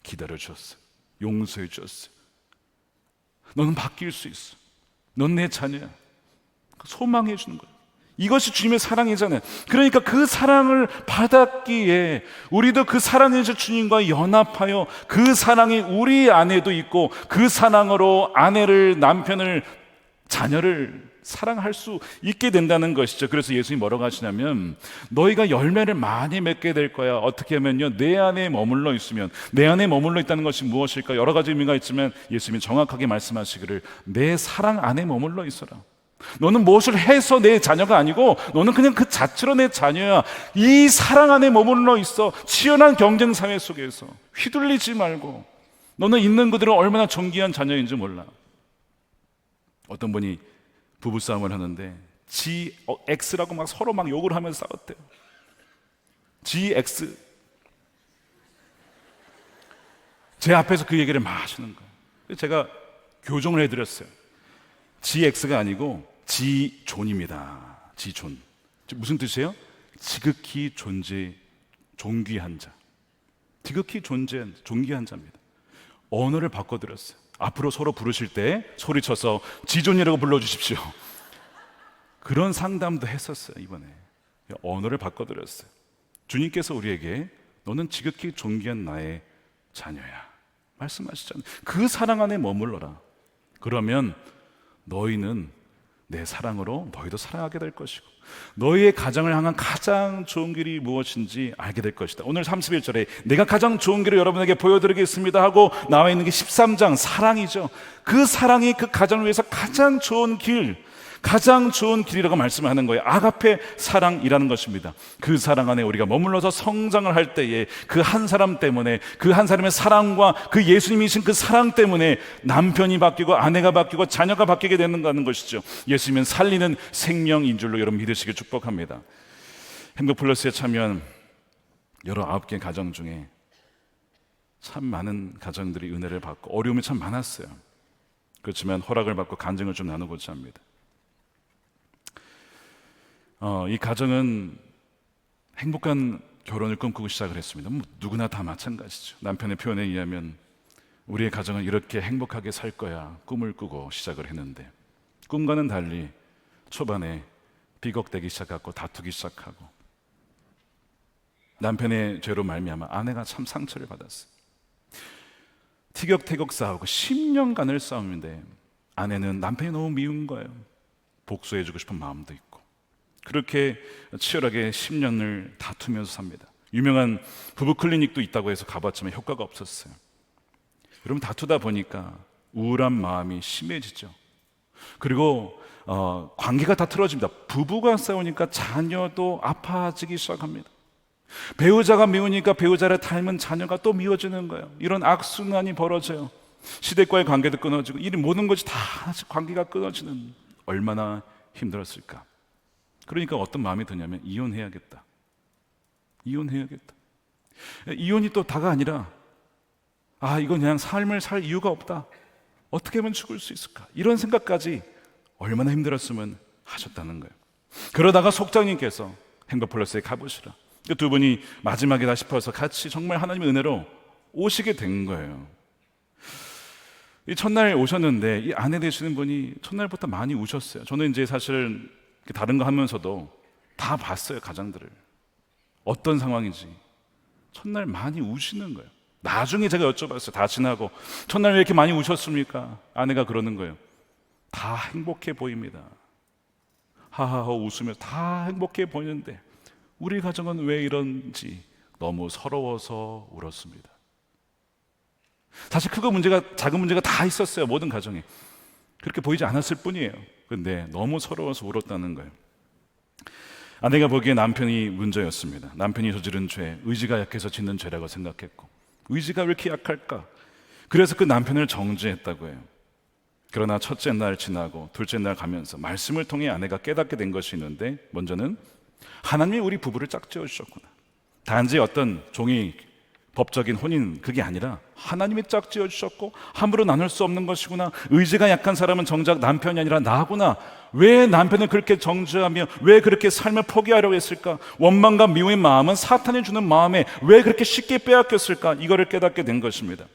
기다려주셨어요. 용서해 주셨어요. 너는 바뀔 수 있어. 넌 내 자녀야. 소망해 주는 거예요. 이것이 주님의 사랑이잖아요. 그러니까 그 사랑을 받았기에 우리도 그 사랑이신 주님과 연합하여 그 사랑이 우리 안에도 있고 그 사랑으로 아내를, 남편을, 자녀를 사랑할 수 있게 된다는 것이죠. 그래서 예수님이 뭐라고 하시냐면 너희가 열매를 많이 맺게 될 거야. 어떻게 하면요, 내 안에 머물러 있으면. 내 안에 머물러 있다는 것이 무엇일까? 여러 가지 의미가 있지만 예수님이 정확하게 말씀하시기를 내 사랑 안에 머물러 있어라. 너는 무엇을 해서 내 자녀가 아니고 너는 그냥 그 자체로 내 자녀야. 이 사랑 안에 머물러 있어. 치열한 경쟁 사회 속에서 휘둘리지 말고. 너는 있는 그대로 얼마나 존귀한 자녀인지 몰라. 어떤 분이 부부싸움을 하는데 GX라고 막 서로 막 욕을 하면서 싸웠대요. GX. 제 앞에서 그 얘기를 막 하시는 거예요. 제가 교정을 해드렸어요. GX가 아니고 지존입니다. 지존. 무슨 뜻이에요? 지극히 존귀한 자. 지극히 존귀한 자입니다. 언어를 바꿔드렸어요. 앞으로 서로 부르실 때 소리쳐서 지존이라고 불러주십시오. 그런 상담도 했었어요. 이번에 언어를 바꿔드렸어요. 주님께서 우리에게 너는 지극히 존귀한 나의 자녀야 말씀하시잖아요. 그 사랑 안에 머물러라. 그러면 너희는 내 사랑으로 너희도 사랑하게 될 것이고 너희의 가정을 향한 가장 좋은 길이 무엇인지 알게 될 것이다. 오늘 31절에 내가 가장 좋은 길을 여러분에게 보여드리겠습니다 하고 나와 있는 게 13장 사랑이죠. 그 사랑이 그 가정을 위해서 가장 좋은 길이라고 말씀을 하는 거예요. 아가페 사랑이라는 것입니다. 그 사랑 안에 우리가 머물러서 성장을 할 때에 그 한 사람 때문에, 그 한 사람의 사랑과 그 예수님이신 그 사랑 때문에 남편이 바뀌고 아내가 바뀌고 자녀가 바뀌게 되는 것이죠. 예수님은 살리는 생명인 줄로 여러분 믿으시길 축복합니다. 행복플러스에 참여한 19개 가정 중에 참 많은 가정들이 은혜를 받고 어려움이 참 많았어요. 그렇지만 허락을 받고 간증을 좀 나누고자 합니다. 이 가정은 행복한 결혼을 꿈꾸고 시작을 했습니다. 누구나 다 마찬가지죠. 남편의 표현에 의하면 우리의 가정은 이렇게 행복하게 살 거야 꿈을 꾸고 시작을 했는데 꿈과는 달리 초반에 비극되기 시작하고 다투기 시작하고 남편의 죄로 말미암아 아내가 참 상처를 받았어요. 티격태격 싸우고 10년간을 싸우는데 아내는 남편이 너무 미운 거예요. 복수해주고 싶은 마음도 있고 그렇게 치열하게 10년을 다투면서 삽니다. 유명한 부부 클리닉도 있다고 해서 가봤지만 효과가 없었어요. 여러분 다투다 보니까 우울한 마음이 심해지죠. 그리고 관계가 다 틀어집니다. 부부가 싸우니까 자녀도 아파지기 시작합니다. 배우자가 미우니까 배우자를 닮은 자녀가 또 미워지는 거예요. 이런 악순환이 벌어져요. 시댁과의 관계도 끊어지고 이 모든 것이 다 하나씩 관계가 끊어지는 얼마나 힘들었을까. 그러니까 어떤 마음이 드냐면 이혼해야겠다. 이혼이 또 다가 아니라 이건 그냥 삶을 살 이유가 없다. 어떻게 하면 죽을 수 있을까? 이런 생각까지 얼마나 힘들었으면 하셨다는 거예요. 그러다가 속장님께서 행복플러스에 가보시라. 두 분이 마지막이다 싶어서 같이 정말 하나님의 은혜로 오시게 된 거예요. 이 첫날 오셨는데 이 아내 되시는 분이 첫날부터 많이 우셨어요. 저는 이제 사실 다른 거 하면서도 다 봤어요. 가장들을 어떤 상황인지. 첫날 많이 우시는 거예요. 나중에 제가 여쭤봤어요. 다 지나고 첫날 왜 이렇게 많이 우셨습니까? 아내가 그러는 거예요. 다 행복해 보입니다. 하하하 웃으면서 다 행복해 보이는데 우리 가정은 왜 이런지 너무 서러워서 울었습니다. 사실 크고 작은 문제가 다 있었어요. 모든 가정에 그렇게 보이지 않았을 뿐이에요. 그런데 너무 서러워서 울었다는 거예요. 아내가 보기에 남편이 문제였습니다. 남편이 저지른 죄, 의지가 약해서 짓는 죄라고 생각했고 의지가 왜 이렇게 약할까? 그래서 그 남편을 정죄했다고 해요. 그러나 첫째 날 지나고 둘째 날 가면서 말씀을 통해 아내가 깨닫게 된 것이 있는데 먼저는 하나님이 우리 부부를 짝지어 주셨구나. 단지 어떤 종이 법적인 혼인 그게 아니라 하나님이 짝지어 주셨고 함부로 나눌 수 없는 것이구나. 의지가 약한 사람은 정작 남편이 아니라 나구나. 왜 남편을 그렇게 정죄하며 왜 그렇게 삶을 포기하려고 했을까? 원망과 미움의 마음은 사탄이 주는 마음에 왜 그렇게 쉽게 빼앗겼을까? 이거를 깨닫게 된 것입니다.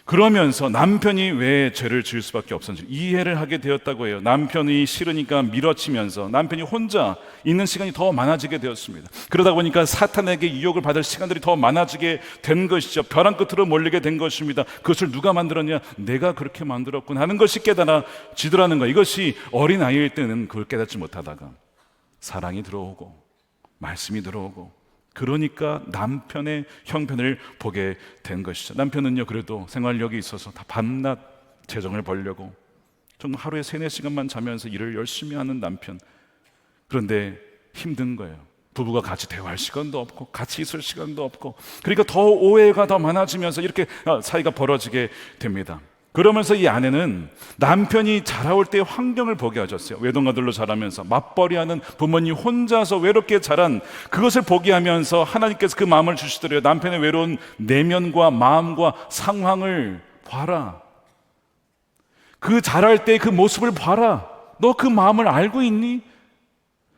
그러면서 남편이 왜 죄를 지을 수밖에 없었는지 이해를 하게 되었다고 해요. 남편이 싫으니까 밀어치면서 남편이 혼자 있는 시간이 더 많아지게 되었습니다. 그러다 보니까 사탄에게 유혹을 받을 시간들이 더 많아지게 된 것이죠. 벼랑 끝으로 몰리게 된 것입니다. 그것을 누가 만들었냐? 내가 그렇게 만들었구나 하는 것이 깨달아지더라는 거. 이것이 어린아이일 때는 그걸 깨닫지 못하다가 사랑이 들어오고 말씀이 들어오고, 그러니까 남편의 형편을 보게 된 것이죠. 남편은요, 그래도 생활력이 있어서 다 밤낮 재정을 벌려고 좀 하루에 3-4시간만 자면서 일을 열심히 하는 남편. 그런데 힘든 거예요. 부부가 같이 대화할 시간도 없고 같이 있을 시간도 없고, 그러니까 더 오해가 더 많아지면서 이렇게 사이가 벌어지게 됩니다. 그러면서 이 아내는 남편이 자라올 때의 환경을 보게 하셨어요. 외동아들로 자라면서 맞벌이하는 부모님 혼자서 외롭게 자란 그것을 보게 하면서 하나님께서 그 마음을 주시더래요. 남편의 외로운 내면과 마음과 상황을 봐라. 그 자랄 때 그 모습을 봐라. 너 그 마음을 알고 있니?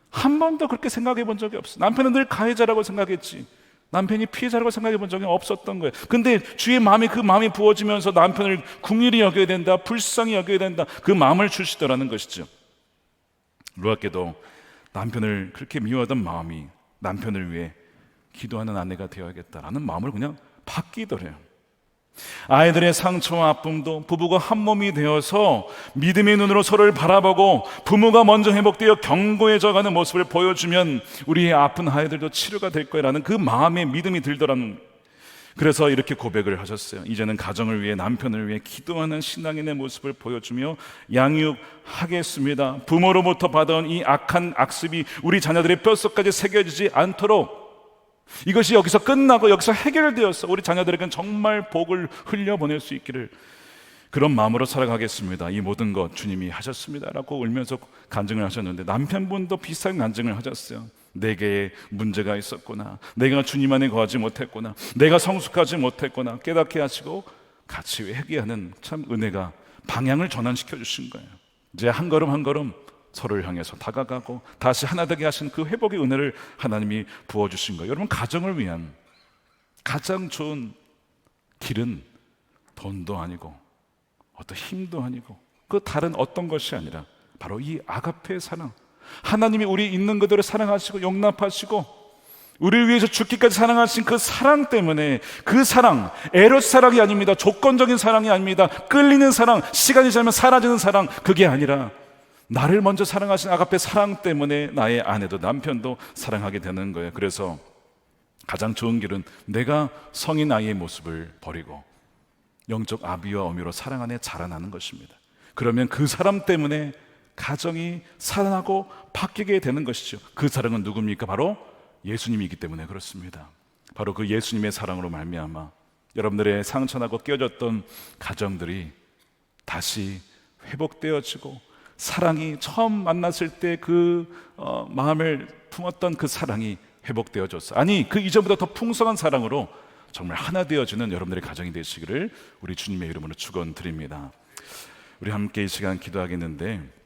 한 번도 그렇게 생각해 본 적이 없어. 남편은 늘 가해자라고 생각했지. 남편이 피해자라고 생각해 본 적이 없었던 거예요. 근데 주의 마음이 그 마음이 부어지면서 남편을 긍휼히 여겨야 된다, 불쌍히 여겨야 된다, 그 마음을 주시더라는 것이죠. 놀랍게도 남편을 그렇게 미워하던 마음이 남편을 위해 기도하는 아내가 되어야겠다라는 마음을 그냥 바뀌더래요. 아이들의 상처와 아픔도 부부가 한 몸이 되어서 믿음의 눈으로 서로를 바라보고 부모가 먼저 회복되어 견고해져가는 모습을 보여주면 우리의 아픈 아이들도 치료가 될 거라는 그 마음의 믿음이 들더라는. 그래서 이렇게 고백을 하셨어요. 이제는 가정을 위해, 남편을 위해 기도하는 신앙인의 모습을 보여주며 양육하겠습니다. 부모로부터 받아온 이 악한 악습이 우리 자녀들의 뼛속까지 새겨지지 않도록, 이것이 여기서 끝나고 여기서 해결되어서 우리 자녀들에게는 정말 복을 흘려보낼 수 있기를, 그런 마음으로 살아가겠습니다. 이 모든 것 주님이 하셨습니다 라고 울면서 간증을 하셨는데, 남편분도 비슷한 간증을 하셨어요. 내게 문제가 있었구나, 내가 주님 안에 거하지 못했구나, 내가 성숙하지 못했구나 깨닫게 하시고 같이 회개하는 참 은혜가 방향을 전환시켜 주신 거예요. 이제 한 걸음 한 걸음 서로를 향해서 다가가고 다시 하나 되게 하신 그 회복의 은혜를 하나님이 부어주신 거예요. 여러분, 가정을 위한 가장 좋은 길은 돈도 아니고 어떤 힘도 아니고 그 다른 어떤 것이 아니라 바로 이 아가페의 사랑, 하나님이 우리 있는 그대로 사랑하시고 용납하시고 우리를 위해서 죽기까지 사랑하신 그 사랑 때문에, 그 사랑, 에로스 사랑이 아닙니다. 조건적인 사랑이 아닙니다. 끌리는 사랑, 시간이 지나면 사라지는 사랑, 그게 아니라 나를 먼저 사랑하신 아가페 사랑 때문에 나의 아내도 남편도 사랑하게 되는 거예요. 그래서 가장 좋은 길은 내가 성인 아이의 모습을 버리고 영적 아비와 어미로 사랑 안에 자라나는 것입니다. 그러면 그 사람 때문에 가정이 살아나고 바뀌게 되는 것이죠. 그 사랑은 누굽니까? 바로 예수님이기 때문에 그렇습니다. 바로 그 예수님의 사랑으로 말미암아 여러분들의 상처나고 깨어졌던 가정들이 다시 회복되어지고, 사랑이 처음 만났을 때 그 마음을 품었던 그 사랑이 회복되어졌어. 아니, 그 이전보다 더 풍성한 사랑으로 정말 하나 되어지는 여러분들의 가정이 되시기를 우리 주님의 이름으로 축원드립니다. 우리 함께 이 시간 기도하겠는데,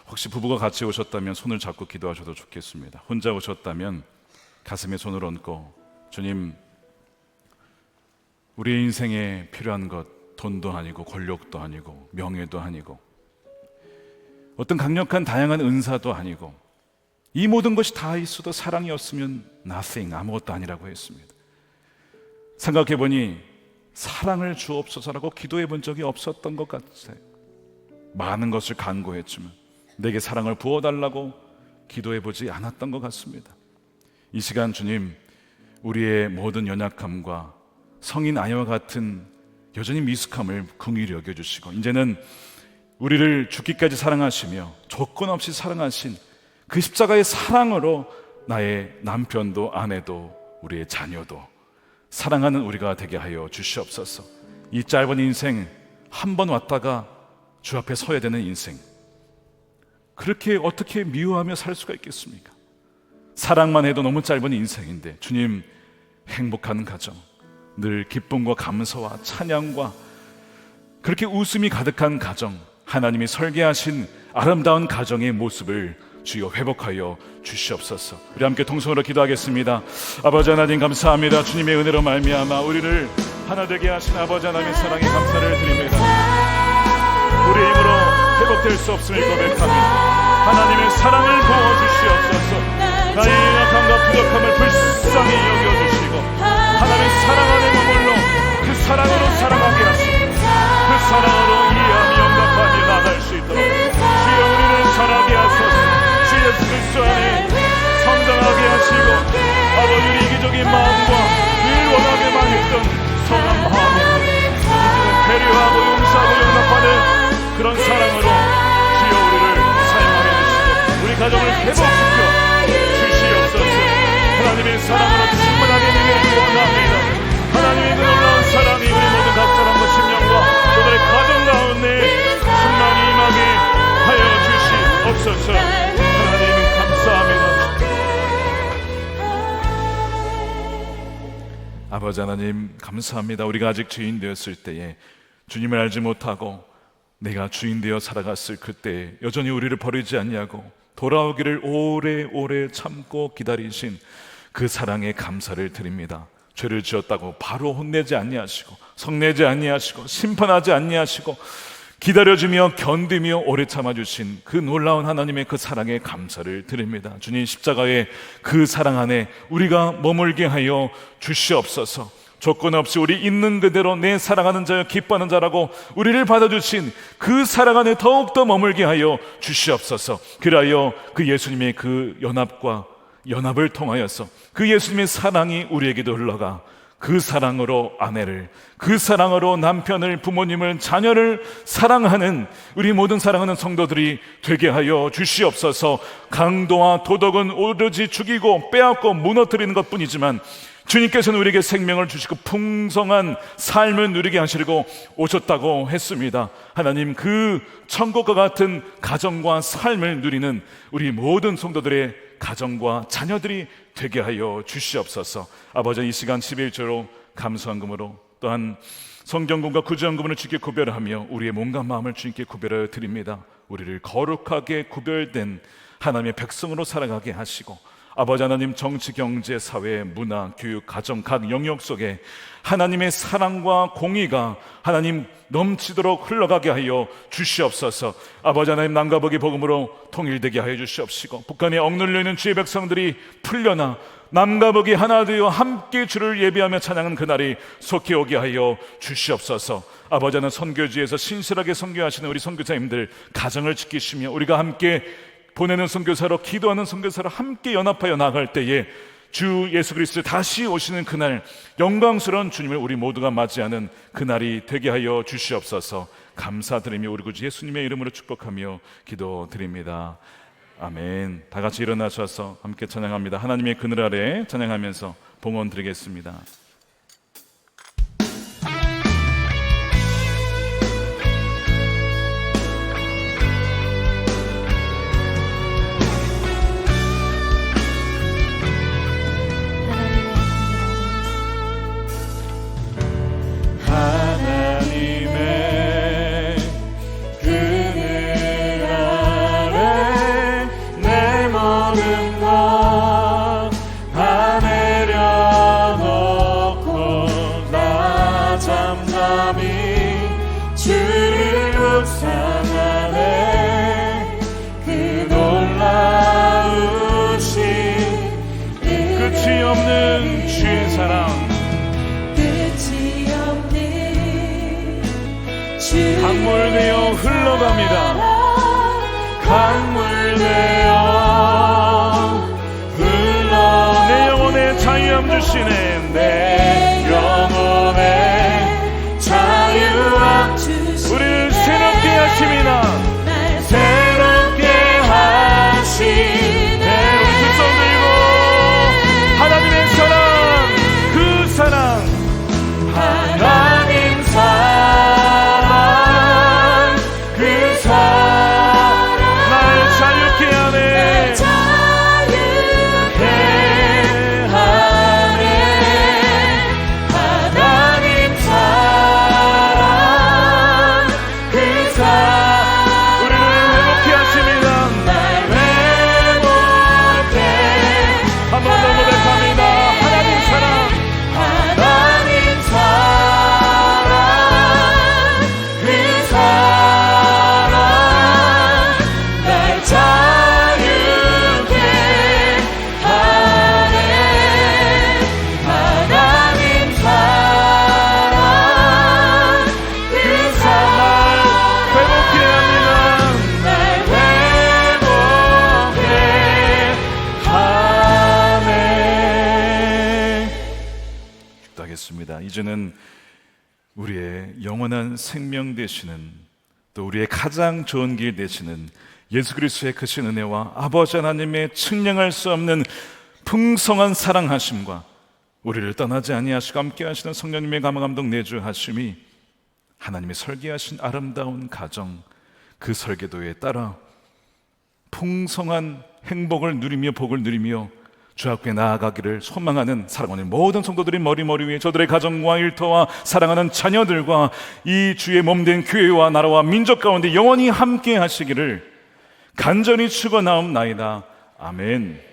혹시 부부가 같이 오셨다면 손을 잡고 기도하셔도 좋겠습니다. 혼자 오셨다면 가슴에 손을 얹고, 주님, 우리의 인생에 필요한 것 돈도 아니고 권력도 아니고 명예도 아니고 어떤 강력한 다양한 은사도 아니고, 이 모든 것이 다 있어도 사랑이 없으면 nothing, 아무것도 아니라고 했습니다. 생각해보니 사랑을 주옵소서라고 기도해 본 적이 없었던 것 같아요. 많은 것을 간구했지만 내게 사랑을 부어달라고 기도해 보지 않았던 것 같습니다. 이 시간 주님, 우리의 모든 연약함과 성인 아이와 같은 여전히 미숙함을 긍휼히 여겨주시고, 이제는 우리를 죽기까지 사랑하시며 조건 없이 사랑하신 그 십자가의 사랑으로 나의 남편도 아내도 우리의 자녀도 사랑하는 우리가 되게 하여 주시옵소서. 이 짧은 인생, 한 번 왔다가 주 앞에 서야 되는 인생, 그렇게 어떻게 미워하며 살 수가 있겠습니까? 사랑만 해도 너무 짧은 인생인데, 주님, 행복한 가정, 늘 기쁨과 감사와 찬양과 그렇게 웃음이 가득한 가정, 하나님이 설계하신 아름다운 가정의 모습을 주여 회복하여 주시옵소서. 우리 함께 통성으로 기도하겠습니다. 아버지 하나님 감사합니다. 주님의 은혜로 말미암아 우리를 하나 되게 하신 아버지 하나님의 사랑에 감사를 드립니다. 우리의 힘으로 회복될 수 없음을 고백합니다. 하나님의 사랑을 부어주시옵소서. 나의 연약함과 부족함을 불쌍히 여겨주시고 하나님의 사랑 안에 머물러 그 사랑으로 사랑하게 하시고 그 사랑으로 이해하며 영답하며 나아갈 수 있도록 주여 우리를 자라게 하소서. 주 예수 그리스도 안에 성장하게 하시고 아버지 우리 이기적인 마음과 늘 원하게 망했던 선한 마음이 이제는 배려하고 용서하고 용납하는 그런 사랑으로 주여 우리를 사용하여 주시고 우리 가정을 회복시켜 주시옵소서. 하나님의 사랑으로 충만하게 되기를 원합니다. 하나님의 그 놀라운 사랑이 우리 모든 각 사람과 심령과 그들의 가정 가운데 충만히 임하게 하여 주시옵소서. 하나님 감사합니다. 아버지 하나님 감사합니다. 우리가 아직 주인 되었을 때에 주님을 알지 못하고 내가 주인 되어 살아갔을 그때에 여전히 우리를 버리지 아니하고 돌아오기를 오래오래 참고 기다리신 그 사랑에 감사를 드립니다. 죄를 지었다고 바로 혼내지 아니하시고 성내지 아니하시고 심판하지 아니하시고 기다려주며 견디며 오래 참아주신 그 놀라운 하나님의 그 사랑에 감사를 드립니다. 주님 십자가의 그 사랑 안에 우리가 머물게 하여 주시옵소서. 조건 없이 우리 있는 그대로 내 사랑하는 자여 기뻐하는 자라고 우리를 받아주신 그 사랑 안에 더욱더 머물게 하여 주시옵소서. 그리하여 그 예수님의 그 연합을 통하여서 그 예수님의 사랑이 우리에게도 흘러가 그 사랑으로 아내를, 그 사랑으로 남편을, 부모님을, 자녀를 사랑하는 우리 모든 사랑하는 성도들이 되게 하여 주시옵소서. 강도와 도덕은 오로지 죽이고 빼앗고 무너뜨리는 것뿐이지만 주님께서는 우리에게 생명을 주시고 풍성한 삶을 누리게 하시려고 오셨다고 했습니다. 하나님 그 천국과 같은 가정과 삶을 누리는 우리 모든 성도들의 가정과 자녀들이 되게 하여 주시옵소서. 아버지 이 시간 11조로 감사헌금으로 또한 성경금과 구제헌금을 주께 구별하며 우리의 몸과 마음을 주님께 구별하여 드립니다. 우리를 거룩하게 구별된 하나님의 백성으로 살아가게 하시고 아버지 하나님 정치, 경제, 사회, 문화, 교육, 가정 각 영역 속에 하나님의 사랑과 공의가 하나님 넘치도록 흘러가게 하여 주시옵소서. 아버지 하나님 남과 북이 복음으로 통일되게 하여 주시옵시고 북한에 억눌려 있는 주의 백성들이 풀려나 남과 북이 하나 되어 함께 주를 예배하며 찬양하는 그날이 속히 오게 하여 주시옵소서. 아버지 하나님 선교지에서 신실하게 선교하시는 우리 선교사님들 가정을 지키시며 우리가 함께 보내는 선교사로 기도하는 선교사로 함께 연합하여 나갈 때에 주 예수 그리스도 다시 오시는 그날 영광스러운 주님을 우리 모두가 맞이하는 그날이 되게 하여 주시옵소서. 감사드리며 우리 구주 예수님의 이름으로 축복하며 기도드립니다. 아멘. 다 같이 일어나셔서 함께 찬양합니다. 하나님의 그늘 아래 찬양하면서 봉헌 드리겠습니다. 강물되어 흘러갑니다. 강물되어 흘러 내 영혼에 자유함 주시네. 내 영혼에 자유함 주시네. 우리를 새롭게 하심이나 새롭게 하시네. 우리 두 손 들고 하나님의 사랑 그 사랑 하나님 사랑 그 사랑 날 자유케 하네. 우리의 영원한 생명 되시는, 또 우리의 가장 좋은 길 되시는 예수 그리스도의 크신 은혜와 아버지 하나님의 측량할 수 없는 풍성한 사랑하심과 우리를 떠나지 아니하시고 함께 하시는 성령님의 감화 감동 내주하심이 하나님의 설계하신 아름다운 가정, 그 설계도에 따라 풍성한 행복을 누리며 복을 누리며 주 앞에 나아가기를 소망하는 사랑하는 모든 성도들이 머리 위에 저들의 가정과 일터와 사랑하는 자녀들과 이 주의 몸된 교회와 나라와 민족 가운데 영원히 함께 하시기를 간절히 축원하옵나이다. 아멘.